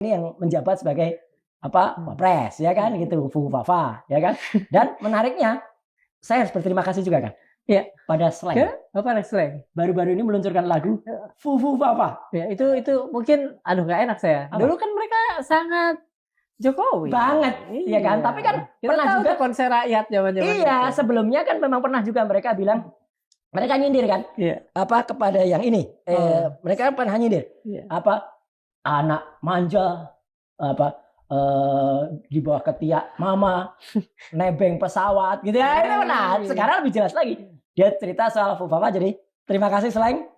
ini yang menjabat sebagai Wapres, ya kan, gitu, Fufafa, ya kan. Dan menariknya, saya harus berterima kasih juga kan, ya, pada Slank. Apa Slank? Baru-baru ini meluncurkan lagu Fufafa. Ya, itu mungkin nggak enak saya. Apa? Dulu kan mereka sangat Jokowi banget, iya kan. Tapi kan kita pernah juga konser rakyat zaman-zaman. Iya, itu. Sebelumnya kan memang pernah juga mereka bilang mereka nyindir kan, kepada yang ini, mereka kan pernah nyindir, anak manja, di bawah ketiak mama, nebeng pesawat gitu ya. Itu benar. Sekarang lebih jelas lagi. Dia cerita soal Fufafa. Jadi terima kasih Slank.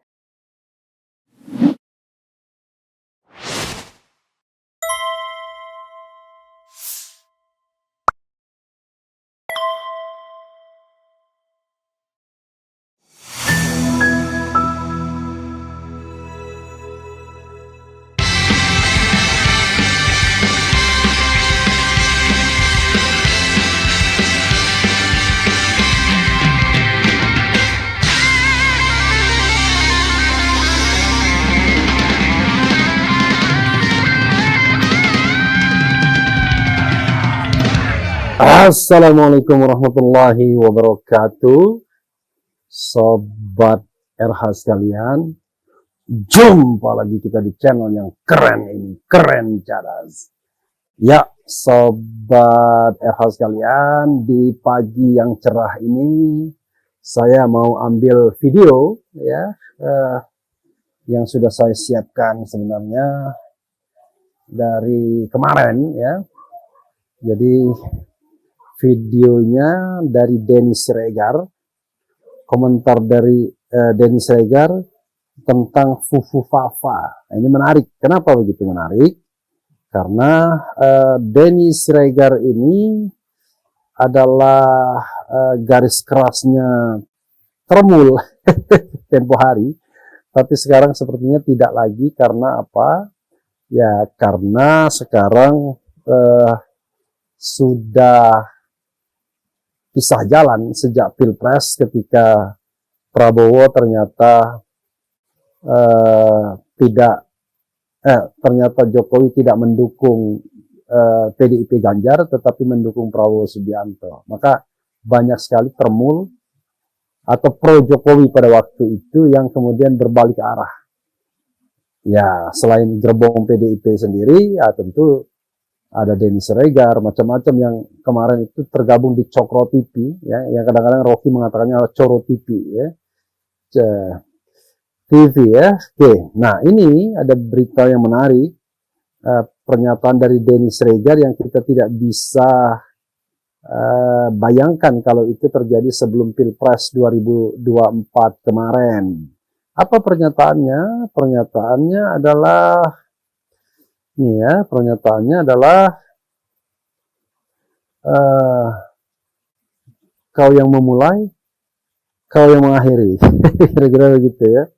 Assalamualaikum warahmatullahi wabarakatuh, sobat RH sekalian. Jumpa lagi kita di channel yang keren ini, keren cadas. Ya, sobat RH sekalian, di pagi yang cerah ini saya mau ambil video ya, yang sudah saya siapkan sebenarnya dari kemarin ya. Jadi videonya dari Denny Siregar, komentar dari Denny Siregar tentang Fufafa. Ini menarik. Kenapa begitu menarik? Karena Denny Siregar ini adalah garis kerasnya Tremul tempo hari, tapi sekarang sepertinya tidak lagi. Karena apa? Ya karena sekarang sudah pisah jalan sejak Pilpres, ketika Prabowo ternyata ternyata Jokowi tidak mendukung PDIP Ganjar, tetapi mendukung Prabowo Subianto. Maka banyak sekali Tremul atau pro Jokowi pada waktu itu yang kemudian berbalik arah. Ya, selain gerbong PDIP sendiri, ya tentu ada Denny Siregar, macam-macam yang kemarin itu tergabung di Cokro TV, ya, yang kadang-kadang Rocky mengatakannya Coro TV, ya, TV, ya. Oke, nah ini ada berita yang menarik, pernyataan dari Denny Siregar yang kita tidak bisa bayangkan kalau itu terjadi sebelum Pilpres 2024 kemarin. Apa pernyataannya? Pernyataannya adalah ini ya, pernyataannya adalah kau yang memulai, kau yang mengakhiri. Kira-kira begitu ya.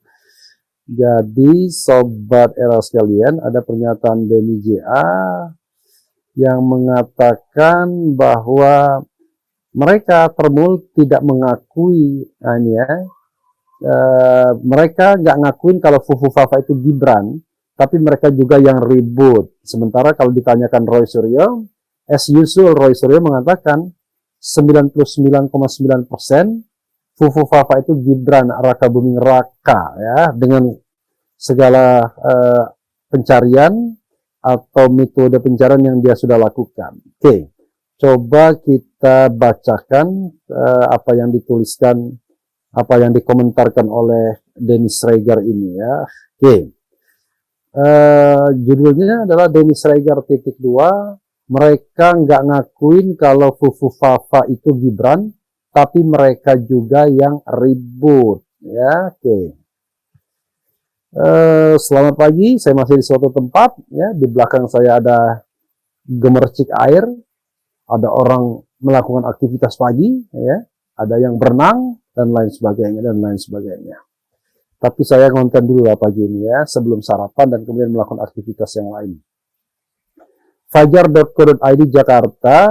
Jadi sobat era sekalian, ada pernyataan Denny JA yang mengatakan bahwa mereka Tremul tidak mengakui, mereka nggak ngakuin kalau Fufafa itu Gibran, tapi mereka juga yang ribut. Sementara kalau ditanyakan Roy Suryo, as usual Roy Suryo mengatakan 99,9% Fufafa itu Gibran Raka Buming Raka, ya, dengan segala pencarian atau metode pencarian yang dia sudah lakukan. Oke, coba kita bacakan apa yang dituliskan, apa yang dikomentarkan oleh Denny Siregar ini ya. Oke. Judulnya adalah Denny Siregar _2, mereka nggak ngakuin kalau Fufafa itu Gibran, tapi mereka juga yang ribut ya. Oke. Selamat pagi, saya masih di suatu tempat ya. Di belakang saya ada gemercik air, ada orang melakukan aktivitas pagi ya, ada yang berenang dan lain sebagainya. Tapi saya konten dulu lah pagi ini ya, sebelum sarapan dan kemudian melakukan aktivitas yang lain. Fajar.co.id Jakarta,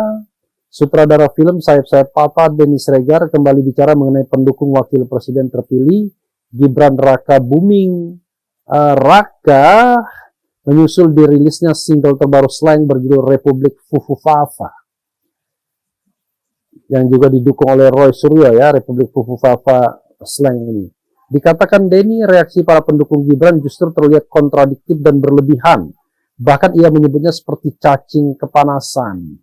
sutradara film Sayap-Sayap Papa Denny Siregar kembali bicara mengenai pendukung wakil presiden terpilih Gibran Raka Buming Raka menyusul dirilisnya single terbaru Slank berjudul Republik Fufufafa, yang juga didukung oleh Roy Suryo ya, Republik Fufufafa Slank ini. Dikatakan Denny, reaksi para pendukung Gibran justru terlihat kontradiktif dan berlebihan. Bahkan ia menyebutnya seperti cacing kepanasan.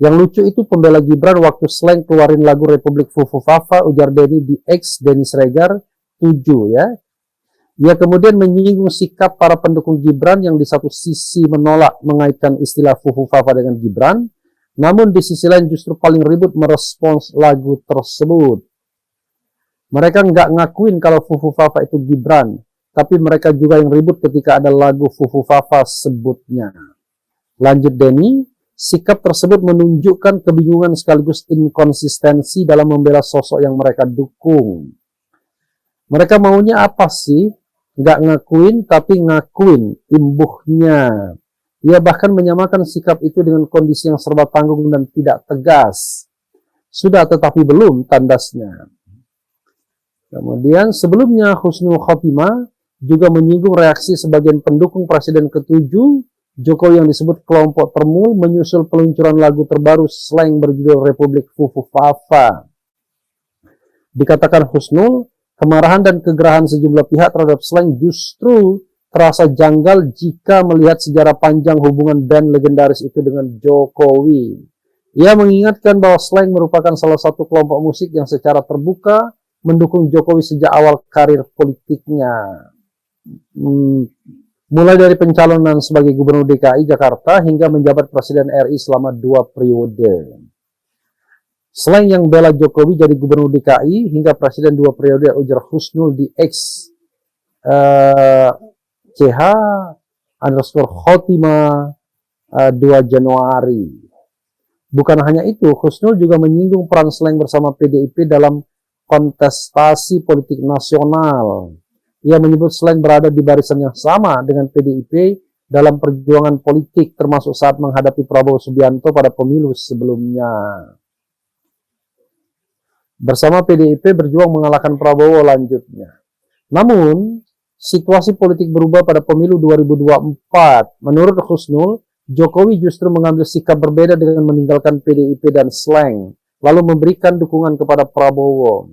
Yang lucu itu pembela Gibran waktu Slank keluarin lagu Republik Fufufafa, ujar Denny di X, Denny Sregar 7 ya. Ia kemudian menyinggung sikap para pendukung Gibran yang di satu sisi menolak mengaitkan istilah Fufufafa dengan Gibran, namun di sisi lain justru paling ribut merespons lagu tersebut. Mereka nggak ngakuin kalau Fufufafa itu Gibran, tapi mereka juga yang ribut ketika ada lagu Fufufafa sebutnya. Lanjut Denny, sikap tersebut menunjukkan kebingungan sekaligus inkonsistensi dalam membela sosok yang mereka dukung. Mereka maunya apa sih? Nggak ngakuin, tapi ngakuin imbuhnya. Ia bahkan menyamakan sikap itu dengan kondisi yang serba tanggung dan tidak tegas. Sudah tetapi belum tandasnya. Kemudian sebelumnya Husnul Khotimah juga menyinggung reaksi sebagian pendukung Presiden ke-7 Jokowi yang disebut kelompok termul menyusul peluncuran lagu terbaru Slank berjudul Republik Fufufafa. Dikatakan Husnul, kemarahan dan kegerahan sejumlah pihak terhadap Slank justru terasa janggal jika melihat sejarah panjang hubungan band legendaris itu dengan Jokowi. Ia mengingatkan bahwa Slank merupakan salah satu kelompok musik yang secara terbuka mendukung Jokowi sejak awal karir politiknya. Mulai dari pencalonan sebagai Gubernur DKI Jakarta hingga menjabat Presiden RI selama 2 periode. Slank yang bela Jokowi jadi Gubernur DKI hingga Presiden 2 periode, ujar Husnul di X CH_Khotimah 2 Januari. Bukan hanya itu, Husnul juga menyinggung peran Slank bersama PDIP dalam kontestasi politik nasional. Ia menyebut Slank berada di barisan yang sama dengan PDIP dalam perjuangan politik, termasuk saat menghadapi Prabowo Subianto pada pemilu sebelumnya. Bersama PDIP berjuang mengalahkan Prabowo lanjutnya. Namun, situasi politik berubah pada pemilu 2024. Menurut Husnul, Jokowi justru mengambil sikap berbeda dengan meninggalkan PDIP dan Slank, lalu memberikan dukungan kepada Prabowo.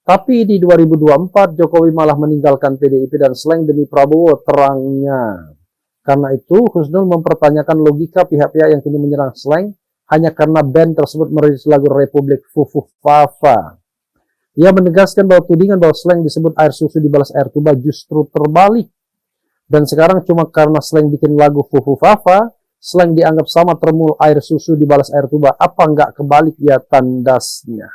Tapi di 2024, Jokowi malah meninggalkan PDIP dan Slank demi Prabowo, terangnya. Karena itu, Husnul mempertanyakan logika pihak-pihak yang kini menyerang Slank hanya karena band tersebut merilis lagu Republik Fufufafa. Ia menegaskan bahwa tudingan bahwa Slank disebut air susu dibalas air tuba justru terbalik. Dan sekarang cuma karena Slank bikin lagu Fufufafa, Slank dianggap sama termul air susu dibalas air tuba. Apa nggak kebalik ya tandasnya?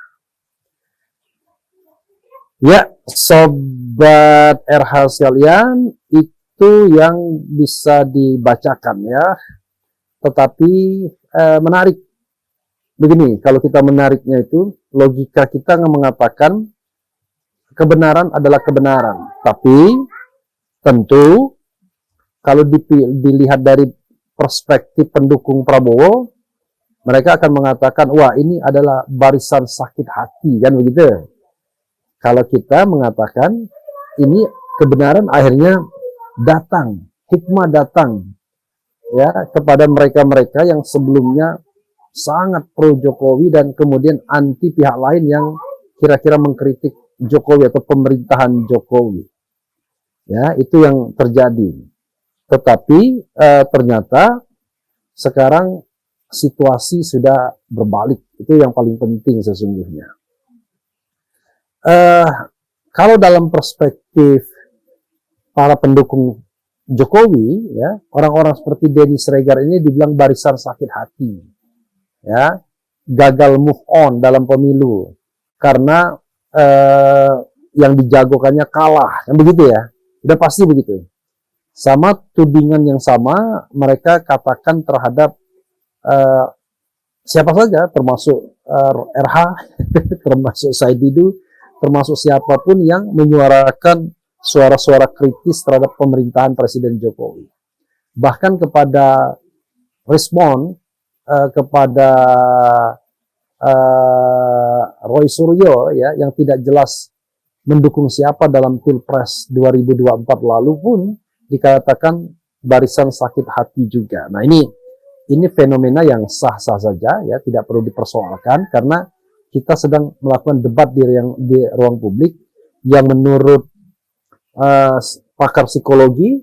Ya, Sobat RH sekalian, itu yang bisa dibacakan ya. Tetapi menarik. Begini, kalau kita menariknya itu, logika kita mengatakan kebenaran adalah kebenaran. Tapi tentu kalau dilihat dari perspektif pendukung Prabowo, mereka akan mengatakan, wah ini adalah barisan sakit hati, kan begitu. Kalau kita mengatakan ini kebenaran akhirnya datang, hikmah datang ya kepada mereka-mereka yang sebelumnya sangat pro Jokowi dan kemudian anti pihak lain yang kira-kira mengkritik Jokowi atau pemerintahan Jokowi. Ya, itu yang terjadi. Tetapi ternyata sekarang situasi sudah berbalik. Itu yang paling penting sesungguhnya. Kalau dalam perspektif para pendukung Jokowi, ya, orang-orang seperti Denny Sregar ini dibilang barisan sakit hati, ya, gagal move on dalam pemilu karena yang dijagokannya kalah, kan begitu ya, udah pasti begitu. Sama tudingan yang sama mereka katakan terhadap siapa saja, termasuk RH, termasuk Said Didu, termasuk siapapun yang menyuarakan suara-suara kritis terhadap pemerintahan Presiden Jokowi. Bahkan kepada respon kepada Roy Suryo ya, yang tidak jelas mendukung siapa dalam Pilpres 2024 lalu pun dikatakan barisan sakit hati juga. Nah ini fenomena yang sah-sah saja ya, tidak perlu dipersoalkan karena kita sedang melakukan debat di ruang publik yang menurut pakar psikologi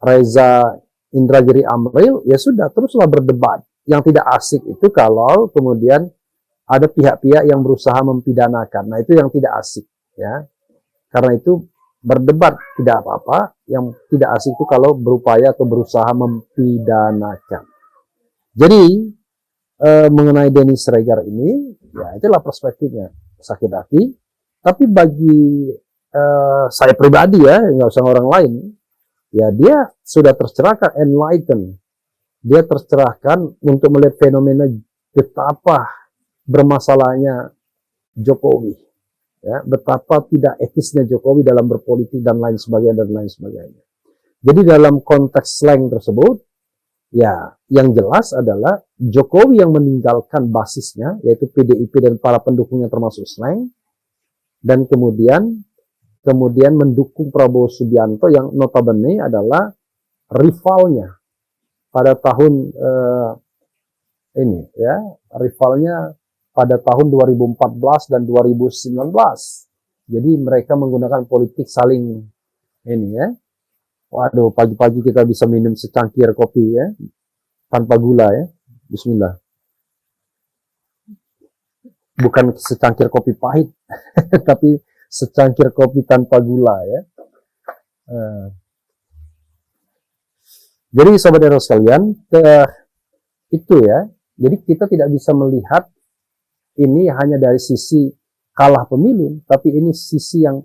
Reza Indragiri Amril ya sudah teruslah berdebat. Yang tidak asik itu kalau kemudian ada pihak-pihak yang berusaha mempidanakan. Nah itu yang tidak asik ya. Karena itu berdebat tidak apa-apa. Yang tidak asik itu kalau berupaya atau berusaha mempidanakan. Jadi mengenai Denny Siregar ini, ya itulah perspektifnya, sakit hati. Tapi bagi saya pribadi ya, nggak usah orang lain, ya dia sudah tercerahkan, enlightened. Dia tercerahkan untuk melihat fenomena betapa bermasalahnya Jokowi, ya, betapa tidak etisnya Jokowi dalam berpolitik dan lain sebagainya. Jadi dalam konteks slang tersebut, ya yang jelas adalah Jokowi yang meninggalkan basisnya, yaitu PDIP dan para pendukungnya termasuk slang, dan kemudian mendukung Prabowo Subianto yang notabene adalah rivalnya pada tahun ini ya, rivalnya pada tahun 2014 dan 2019. Jadi mereka menggunakan politik saling ini ya. Waduh, pagi-pagi kita bisa minum secangkir kopi ya, tanpa gula ya. Bismillah. Bukan secangkir kopi pahit, tapi secangkir kopi tanpa gula ya. Jadi saudara sekalian, itu ya. Jadi kita tidak bisa melihat ini hanya dari sisi kalah pemilu, tapi ini sisi yang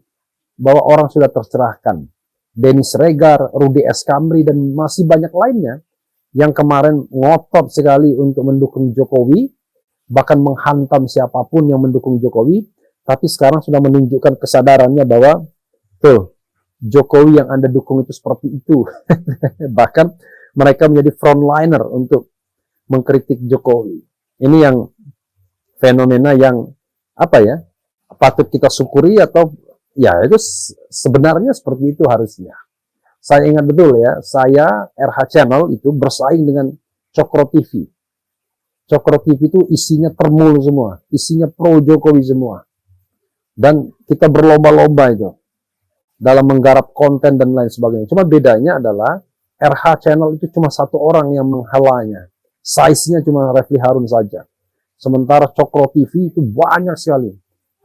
bahwa orang sudah tercerahkan. Denny Siregar, Rudy S. Kamri, dan masih banyak lainnya yang kemarin ngotot sekali untuk mendukung Jokowi, bahkan menghantam siapapun yang mendukung Jokowi, tapi sekarang sudah menunjukkan kesadarannya bahwa tuh, Jokowi yang Anda dukung itu seperti itu. Bahkan mereka menjadi frontliner untuk mengkritik Jokowi. Ini yang fenomena yang apa ya, patut kita syukuri atau ya itu sebenarnya seperti itu harusnya. Saya ingat betul ya, saya RH Channel itu bersaing dengan Cokro TV. Cokro TV itu isinya termul semua, isinya pro Jokowi semua. Dan kita berlomba-lomba itu dalam menggarap konten dan lain sebagainya. Cuma bedanya adalah RH Channel itu cuma satu orang yang menghalanya. Size-nya cuma Refli Harun saja. Sementara Cokro TV itu banyak sekali.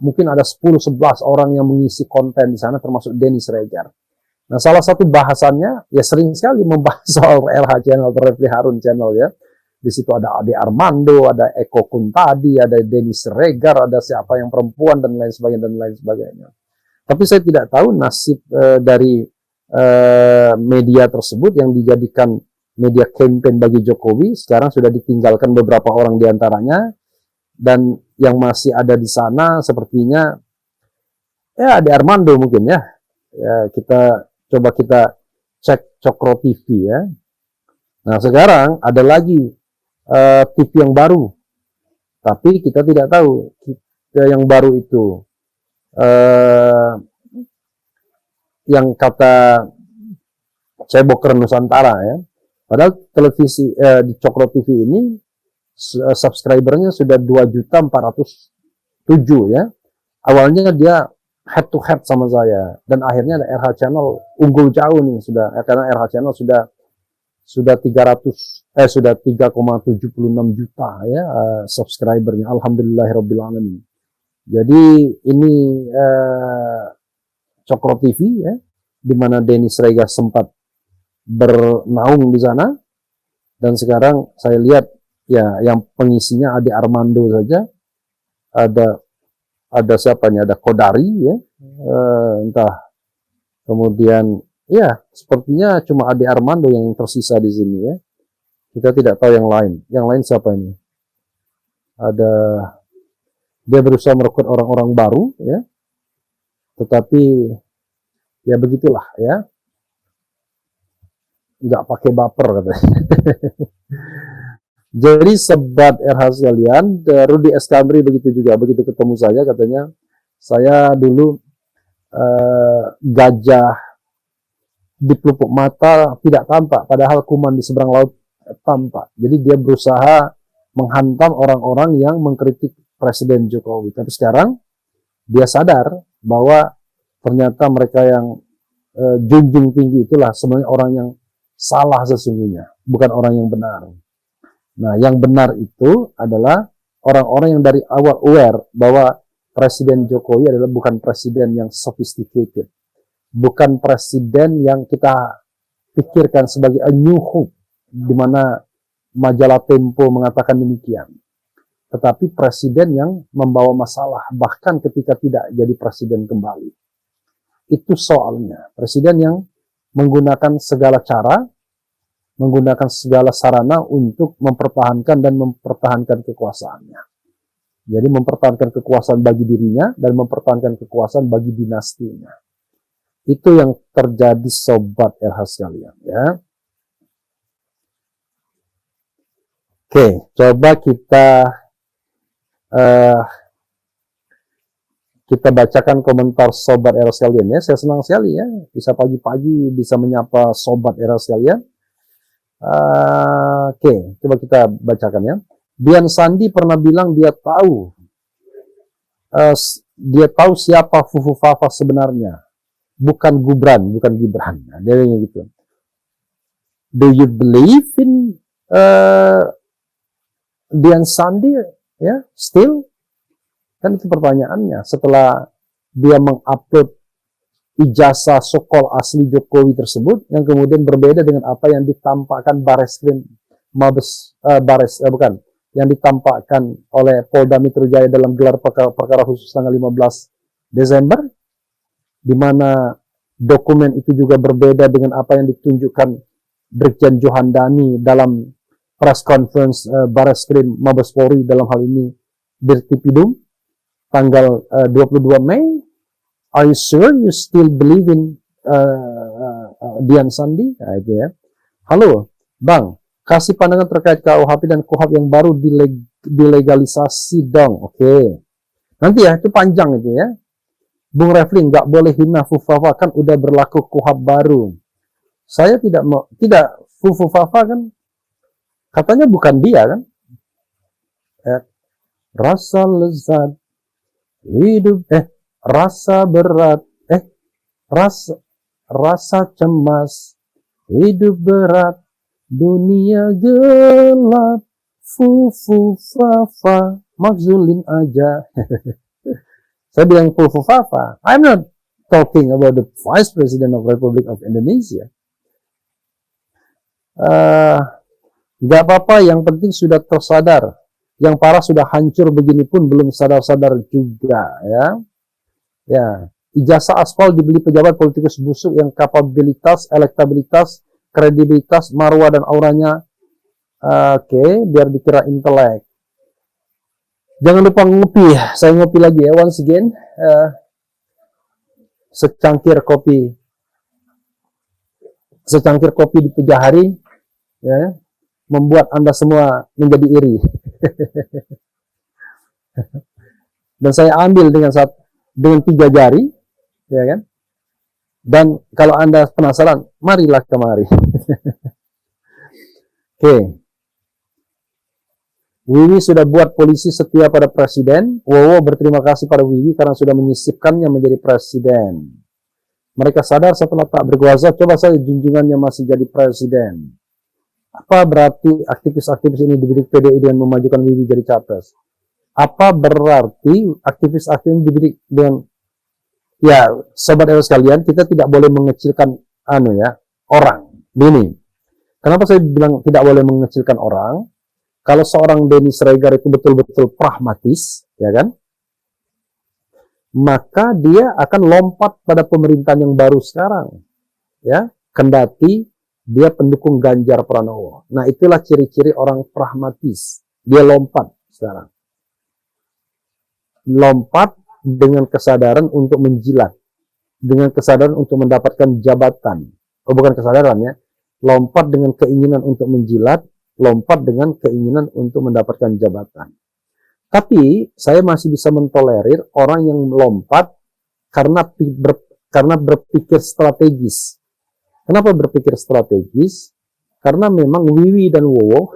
Mungkin ada 10-11 orang yang mengisi konten di sana termasuk Denny Siregar. Nah, salah satu bahasannya ya sering sekali membahas soal RH Channel atau Refli Harun Channel ya. Di situ ada Ade Armando, ada Eko Kuntadi, ada Denny Siregar, ada siapa yang perempuan dan lain sebagainya. Tapi saya tidak tahu nasib dari media tersebut yang dijadikan media campaign bagi Jokowi sekarang sudah ditinggalkan beberapa orang diantaranya, dan yang masih ada di sana sepertinya ya Ade Armando mungkin ya. Ya kita coba cek Cokro TV ya. Nah sekarang ada lagi TV yang baru, tapi kita tidak tahu yang baru itu yang kata Ceboker Nusantara ya. Padahal televisi di Cokro TV ini subscribernya sudah 2.407.000 ya. Awalnya dia head to head sama saya, dan akhirnya RH Channel unggul jauh nih sudah, karena RH Channel sudah 3,76 juta ya subscribernya. Alhamdulillahirobbilalamin. Jadi ini Cokro TV ya, di mana Denny Siregar sempat bernaung di sana, dan sekarang saya lihat ya yang pengisinya Ade Armando saja, ada siapanya, ada Kodari ya, entah, kemudian ya sepertinya cuma Ade Armando yang tersisa di sini ya, kita tidak tahu yang lain siapa ini. Ada, dia berusaha merekrut orang-orang baru ya, tetapi ya begitulah ya, nggak pakai baper katanya. Jadi sobat RH sekalian, Rudy S. Kamri begitu juga, begitu ketemu saya katanya, saya dulu gajah di pelupuk mata tidak tampak, padahal kuman di seberang laut tampak. Jadi dia berusaha menghantam orang-orang yang mengkritik Presiden Jokowi. Tapi sekarang dia sadar bahwa ternyata mereka yang junjung tinggi itulah sebenarnya orang yang salah sesungguhnya, bukan orang yang benar. Nah, yang benar itu adalah orang-orang yang dari awal aware bahwa Presiden Jokowi adalah bukan presiden yang sophisticated, bukan presiden yang kita pikirkan sebagai a new hope, di mana majalah Tempo mengatakan demikian. Tetapi presiden yang membawa masalah, bahkan ketika tidak jadi presiden kembali. Itu soalnya. Presiden yang menggunakan segala cara, menggunakan segala sarana untuk mempertahankan dan mempertahankan kekuasaannya. Jadi mempertahankan kekuasaan bagi dirinya dan mempertahankan kekuasaan bagi dinastinya. Itu yang terjadi sobat RH sekalian, ya. Oke, coba kita bacakan komentar sobat RH sekalian, ya. Saya senang sekali, ya, bisa pagi-pagi bisa menyapa sobat RH sekalian. Oke, coba kita bacakan, ya. Dian Sandi pernah bilang dia tahu siapa Fufu Fafa sebenarnya. Bukan Gibran. Nah, dia bilang gitu. Do you believe in Dian Sandi? Ya, still? Kan itu pertanyaannya. Setelah dia mengupload ijazah sokol asli Jokowi tersebut, yang kemudian berbeda dengan apa yang ditampakkan Bareskrim Mabes yang ditampakkan oleh Polda Metro Jaya dalam gelar perkara khusus tanggal 15 Desember, di mana dokumen itu juga berbeda dengan apa yang ditunjukkan Brigjen Johandani dalam press conference Bareskrim Mabes Polri, dalam hal ini Dirtipidum, tanggal 22 Mei. Are you sure you still believe in Dian Sandi? Nah, itu, ya. Halo, Bang, kasih pandangan terkait KUHP dan KUHP yang baru dilegalisasi dong. Oke. Nanti ya, itu panjang itu, ya. Bung Refli, nggak boleh hina Fufafa, kan udah berlaku KUHP baru. Saya tidak, Fufafa kan katanya bukan dia kan. Rasa lezat hidup, rasa berat, rasa cemas, hidup berat, dunia gelap, Fufafa, makzulin aja. Saya bilang Fufafa. I'm not talking about the Vice President of Republic of Indonesia. Gak apa-apa, yang penting sudah tersadar. Yang parah sudah hancur begini pun belum sadar-sadar juga, ya. Ya, ijazah aspal dibeli pejabat politikus busuk yang kapabilitas, elektabilitas, kredibilitas, marwah dan auranya biar dikira intelek. Jangan lupa ngopi. Saya ngopi lagi, ya, once again. Secangkir kopi di 3 hari, ya, membuat Anda semua menjadi iri. Dan saya ambil dengan 3 jari, ya kan? Dan kalau Anda penasaran, marilah kemari. Oke. Wiwi sudah buat polisi setia pada presiden. Wowo berterima kasih pada Wiwi karena sudah menyisipkannya menjadi presiden. Mereka sadar setelah tak berkuasa, coba saja junjungannya masih jadi presiden. Apa berarti aktivis-aktivis ini dibidik PDI dengan memajukan Wiwi jadi capres? Apa berarti aktivis-aktivis ini dibidik dengan, ya, sobat eros sekalian, kita tidak boleh mengecilkan orang. Ini. Kenapa saya bilang tidak boleh mengecilkan orang? Kalau seorang Denny Sregar itu betul-betul pragmatis, ya kan? Maka dia akan lompat pada pemerintahan yang baru sekarang, ya. Kendati dia pendukung Ganjar Pranowo. Nah, itulah ciri-ciri orang pragmatis. Dia lompat sekarang. Lompat dengan kesadaran untuk menjilat. Dengan kesadaran untuk mendapatkan jabatan. Oh, bukan kesadaran, ya. Lompat dengan keinginan untuk menjilat. Lompat dengan keinginan untuk mendapatkan jabatan. Tapi saya masih bisa mentolerir orang yang melompat karena berpikir strategis. Kenapa berpikir strategis? Karena memang Wiwi dan Wowo,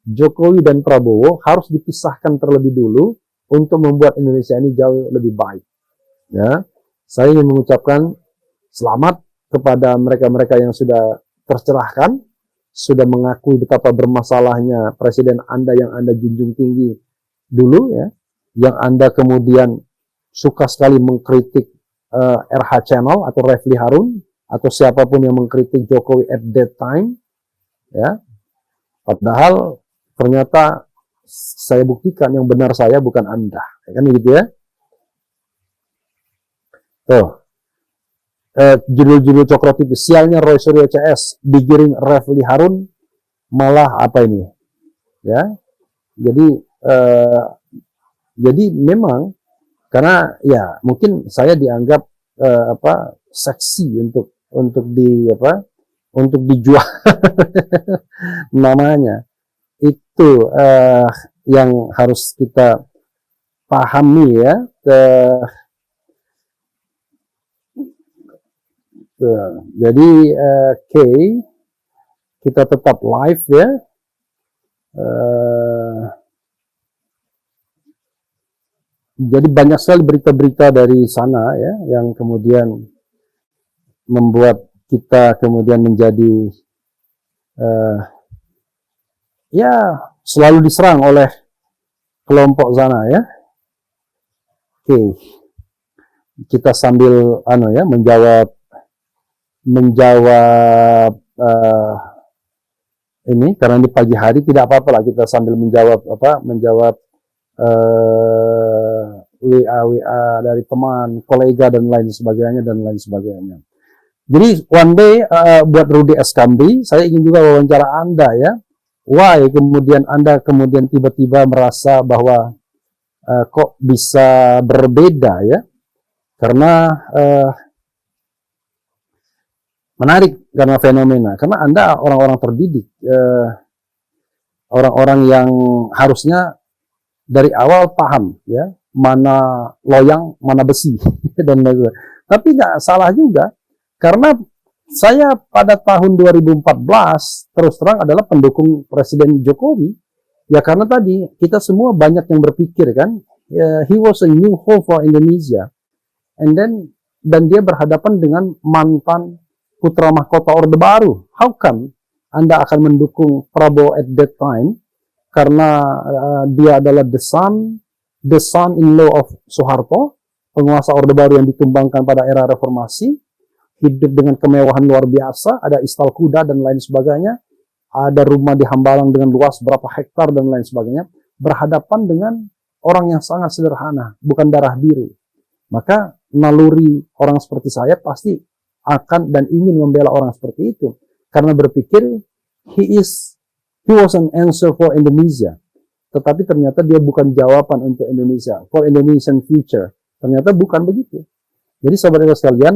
Jokowi dan Prabowo harus dipisahkan terlebih dulu untuk membuat Indonesia ini jauh lebih baik. Ya, saya ingin mengucapkan selamat kepada mereka-mereka yang sudah tercerahkan, sudah mengakui betapa bermasalahnya presiden Anda yang Anda junjung tinggi dulu, ya, yang Anda kemudian suka sekali mengkritik RH Channel atau Refli Harun atau siapapun yang mengkritik Jokowi at that time, ya. Padahal ternyata saya buktikan yang benar saya bukan Anda, kan gitu ya. Tuh, judul-judul Cokro TV, sialnya Roy Suryo CS digiring Refli Harun malah apa ini, ya. Jadi memang karena ya mungkin saya dianggap seksi untuk dijual namanya. Itu yang harus kita pahami, ya. Jadi kita tetap live, ya. Jadi banyak sekali berita-berita dari sana, ya, yang kemudian membuat kita kemudian menjadi ya selalu diserang oleh kelompok sana, ya. Oke, kita sambil menjawab ini karena di pagi hari tidak apa-apa lah kita sambil menjawab WA dari teman, kolega dan lain sebagainya. Jadi one day buat Rudy Eskamri, saya ingin juga wawancara Anda, ya. Why kemudian Anda tiba-tiba merasa bahwa kok bisa berbeda, ya? Karena menarik karena fenomena. Karena Anda orang-orang terdidik, orang-orang yang harusnya dari awal paham, ya, mana loyang, mana besi dan lain-lain. Tapi nggak salah juga, karena saya pada tahun 2014 terus terang adalah pendukung Presiden Jokowi, ya, karena tadi kita semua banyak yang berpikir kan, he was a new hope for Indonesia, dan dia berhadapan dengan mantan putra mahkota Orde Baru. How come Anda akan mendukung Prabowo at that time? Karena dia adalah the son-in-law of Soeharto, penguasa Orde Baru yang ditumbangkan pada era reformasi, hidup dengan kemewahan luar biasa, ada istal kuda dan lain sebagainya, ada rumah di Hambalang dengan luas berapa hektar dan lain sebagainya, berhadapan dengan orang yang sangat sederhana, bukan darah biru. Maka naluri orang seperti saya pasti akan dan ingin membela orang seperti itu, karena berpikir he was an answer for Indonesia. Tetapi ternyata dia bukan jawaban untuk Indonesia, for Indonesian future. Ternyata bukan begitu. Jadi sahabat-sahabat sekalian,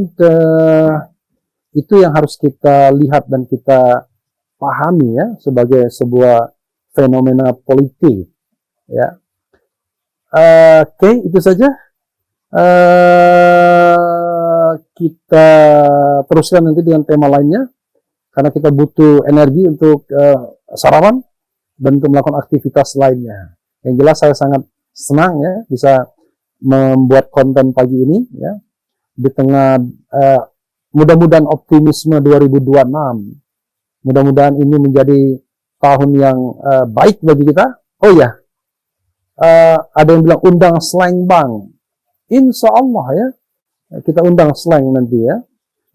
itu yang harus kita lihat dan kita pahami, ya, sebagai sebuah fenomena politik, ya. Oke, itu saja. Kita teruskan nanti dengan tema lainnya, karena kita butuh energi untuk sarapan dan untuk melakukan aktivitas lainnya. Yang jelas saya sangat senang, ya, bisa membuat konten pagi ini, ya, di tengah mudah-mudahan optimisme 2026. Mudah-mudahan ini menjadi tahun yang baik bagi kita. Oh ya, ada yang bilang undang slang bang. Insya Allah, ya, kita undang slang nanti, ya.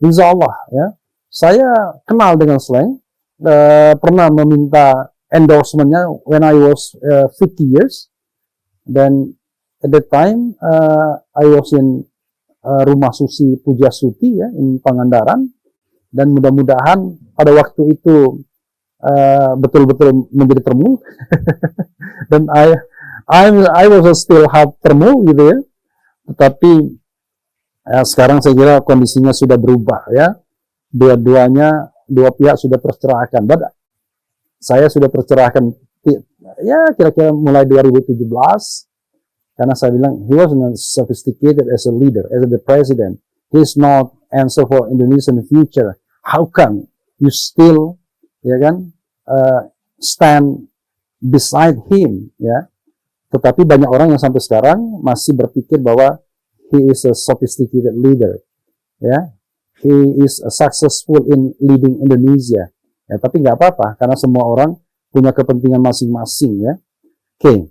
Insya Allah, ya. Saya kenal dengan slang, pernah meminta endorsement-nya when I was 50 years. Dan at that time, I was in Rumah Susi Pujasuti, ya, in Pangandaran. Dan mudah-mudahan pada waktu itu betul-betul menjadi termul. Dan I was still half termul, gitu, ya. Tetapi sekarang saya kira kondisinya sudah berubah, ya. Dua pihak sudah tercerahkan. Saya sudah tercerahkan, ya, kira-kira mulai 2017, karena saya bilang he was not sophisticated as a leader, as the president. He is not answer for Indonesian future. how can you still, ya kan, stand beside him, ya. Tetapi banyak orang yang sampai sekarang masih berpikir bahwa he is a sophisticated leader, ya. He is successful in leading Indonesia. Ya, tapi nggak apa-apa karena semua orang punya kepentingan masing-masing, ya. Oke.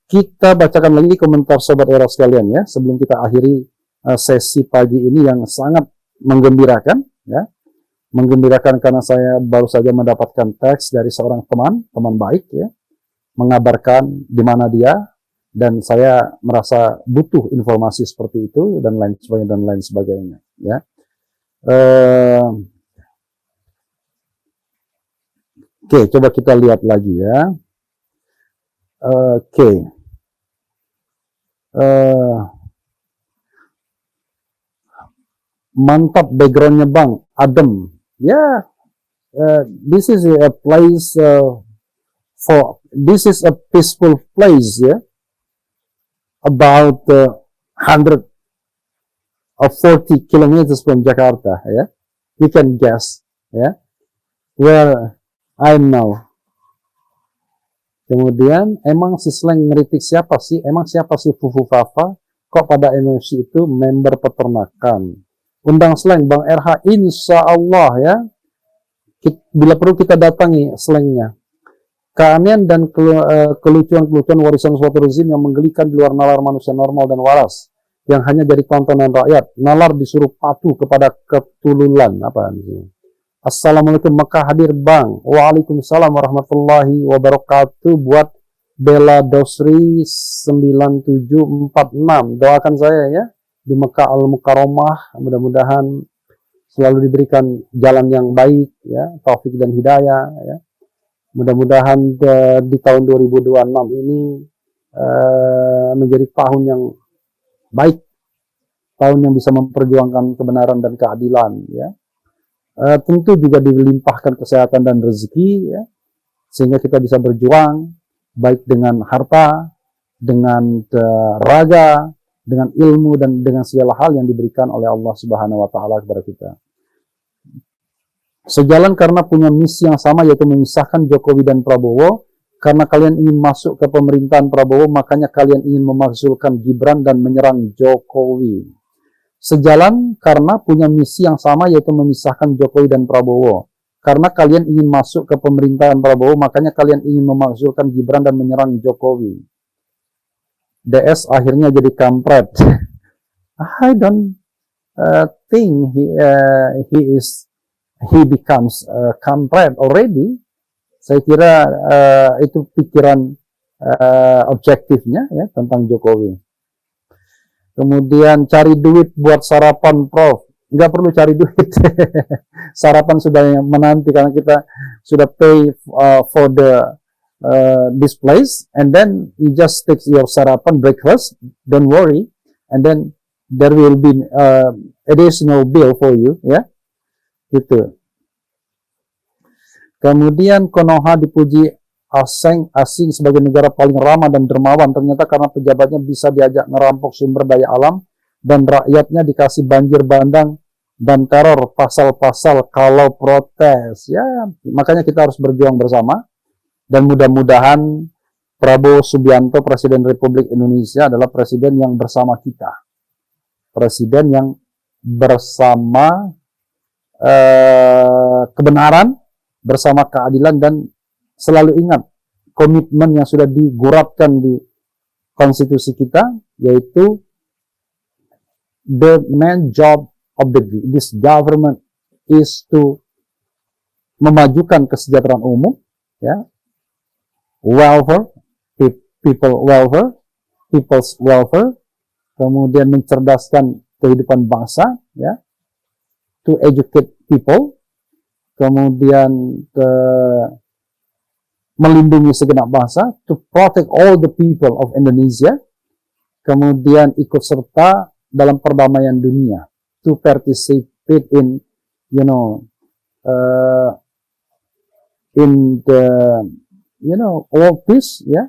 Kita bacakan lagi komentar Sobat Era sekalian, ya, sebelum kita akhiri sesi pagi ini yang sangat menggembirakan, ya. Menggembirakan karena saya baru saja mendapatkan teks dari seorang teman baik, ya, mengabarkan di mana dia, dan saya merasa butuh informasi seperti itu dan lain sebagainya, ya. Oke, coba kita lihat lagi, ya. Oke. Mantap backgroundnya Bang, adem. Ya, this is a place this is a peaceful place, ya. About 140 kilometers from Jakarta, ya. You can guess, ya, where I'm now. Kemudian, emang si Sleng ngeritik siapa sih? Emang siapa sih Fufu Fafa? Kok pada emosi itu member peternakan? Undang Sleng, Bang RH, insya Allah, ya. Bila perlu kita datangi Slengnya. Keanehan dan kelucuan-kelucuan warisan suatu rezim yang menggelikan di luar nalar manusia normal dan waras, yang hanya jadi tontonan rakyat. Nalar disuruh patuh kepada ketululan. Apa ini? Assalamualaikum, Mekah hadir Bang. Waalaikumsalam warahmatullahi wabarakatuh. Buat Bella Dosri 9746. Doakan saya, ya, di Mekah Al-Mukarramah. Mudah-mudahan selalu diberikan jalan yang baik, ya, taufik dan hidayah, ya. Mudah-mudahan di tahun 2026 ini menjadi tahun yang baik, tahun yang bisa memperjuangkan kebenaran dan keadilan, ya. Tentu juga dilimpahkan kesehatan dan rezeki, ya, sehingga kita bisa berjuang baik dengan harta, dengan raga, dengan ilmu, dan dengan segala hal yang diberikan oleh Allah Subhanahu wa taala kepada kita. Sejalan karena punya misi yang sama, yaitu memisahkan Jokowi dan Prabowo. Karena kalian ingin masuk ke pemerintahan Prabowo, makanya kalian ingin memakzulkan Gibran dan menyerang Jokowi. Sejalan karena punya misi yang sama, yaitu memisahkan Jokowi dan Prabowo. Karena kalian ingin masuk ke pemerintahan Prabowo, makanya kalian ingin memakzulkan Gibran dan menyerang Jokowi. DS akhirnya jadi kampret. I don't think he becomes kampret already. Saya kira itu pikiran objektifnya, ya, tentang Jokowi. Kemudian cari duit buat sarapan, Prof. Nggak perlu cari duit. Sarapan sudah menanti karena kita sudah pay for this place, and then you just take your sarapan breakfast. Don't worry, and then there will be additional bill for you, ya. Gitu. Kemudian Konoha dipuji asing sebagai negara paling ramah dan dermawan. Ternyata karena pejabatnya bisa diajak ngerampok sumber daya alam dan rakyatnya dikasih banjir bandang dan teror pasal-pasal kalau protes. Ya, makanya kita harus berjuang bersama. Dan mudah-mudahan Prabowo Subianto, Presiden Republik Indonesia, adalah presiden yang bersama kita. Presiden yang bersama kebenaran, bersama keadilan, dan selalu ingat komitmen yang sudah diguratkan di konstitusi kita, yaitu the main job of this government is to memajukan kesejahteraan umum, ya, welfare, people's welfare, kemudian mencerdaskan kehidupan bangsa, ya, to educate people, kemudian melindungi segenap bangsa, to protect all the people of Indonesia, kemudian ikut serta dalam perdamaian dunia, to participate in, in the, world peace, ya,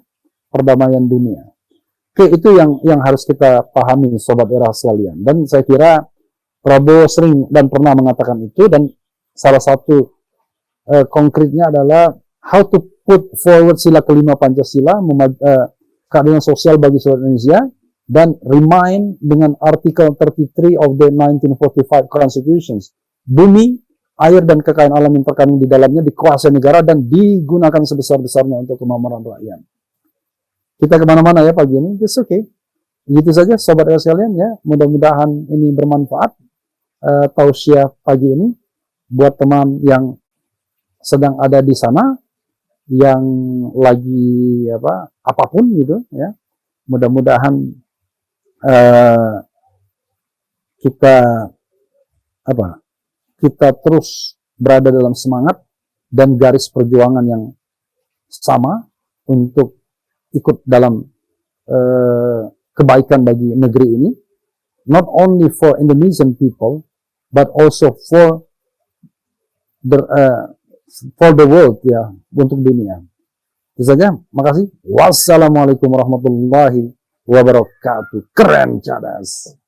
perdamaian dunia. Oke, itu yang harus kita pahami, Sobat Era sekalian. Dan saya kira Prabowo sering dan pernah mengatakan itu, dan salah satu konkretnya adalah how to put forward sila kelima Pancasila, keadilan sosial bagi seluruh Indonesia, dan remind dengan artikel 33 of the 1945 Constitutions. Bumi, air, dan kekayaan alam yang terkandung di dalamnya dikuasai negara dan digunakan sebesar-besarnya untuk kemakmuran rakyat. Kita kemana-mana ya pagi ini, it's okay. Gitu saja sobat sekalian ya, mudah-mudahan ini bermanfaat. Tausiah pagi ini buat teman yang sedang ada di sana, yang lagi apapun gitu ya, mudah-mudahan kita terus berada dalam semangat dan garis perjuangan yang sama untuk ikut dalam kebaikan bagi negeri ini, not only for Indonesian people but also for the world ya, untuk dunia. Itu saja, makasih. Wassalamualaikum warahmatullahi wabarakatuh. Keren cadas.